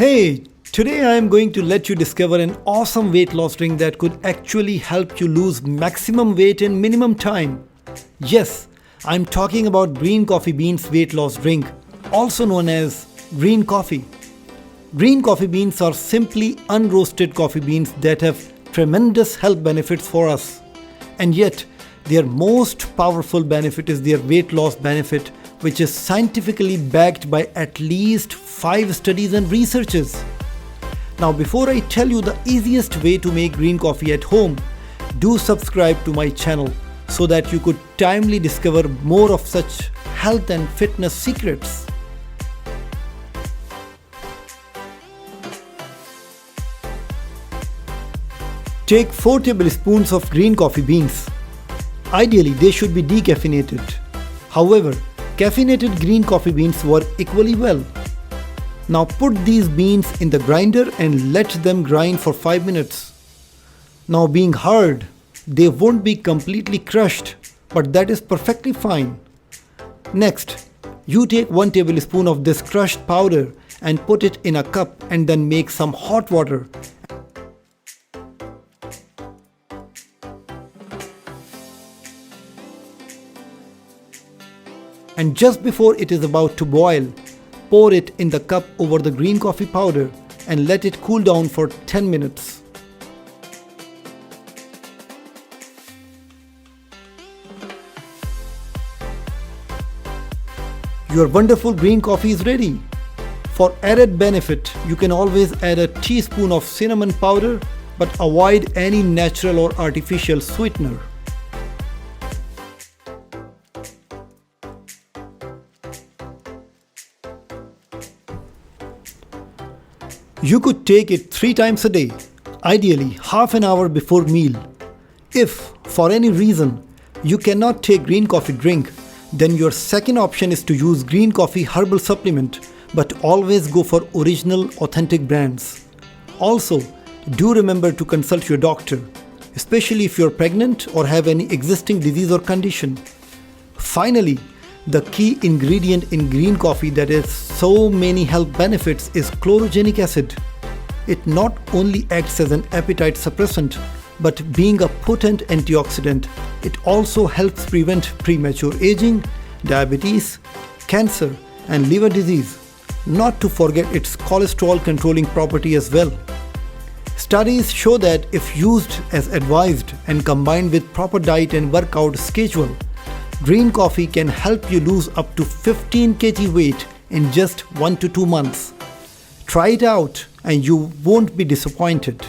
Hey, today I am going to let you discover an awesome weight loss drink that could actually help you lose maximum weight in minimum time. Yes, I'm talking about green coffee beans weight loss drink, also known as green coffee. Green coffee beans are simply unroasted coffee beans that have tremendous health benefits for us. And yet, their most powerful benefit is their weight loss benefit, which is scientifically backed by at least 5 studies and researches. Now, before I tell you the easiest way to make green coffee at home, do subscribe to my channel so that you could timely discover more of such health and fitness secrets. Take 4 tablespoons of green coffee beans. Ideally, they should be decaffeinated. However, caffeinated green coffee beans work equally well. Now put these beans in the grinder and let them grind for 5 minutes. Now, being hard, they won't be completely crushed, but that is perfectly fine. Next, you take 1 tablespoon of this crushed powder and put it in a cup and then make some hot water. And just before it is about to boil, pour it in the cup over the green coffee powder and let it cool down for 10 minutes. Your wonderful green coffee is ready. For added benefit, you can always add a teaspoon of cinnamon powder, but avoid any natural or artificial sweetener. You could take it 3 times a day, ideally half an hour before meal. If, for any reason, you cannot take green coffee drink, then your second option is to use green coffee herbal supplement, but always go for original, authentic brands. Also, do remember to consult your doctor, especially if you're pregnant or have any existing disease or condition. Finally, the key ingredient in green coffee that has so many health benefits is cholorogenic acid. It not only acts as an appetite suppressant, but being a potent antioxidant, it also helps prevent premature aging, diabetes, cancer, and liver disease. Not to forget its cholesterol controlling property as well. Studies show that if used as advised and combined with proper diet and workout schedule, green coffee can help you lose up to 15 kg weight in just 1 to 2 months. Try it out and you won't be disappointed.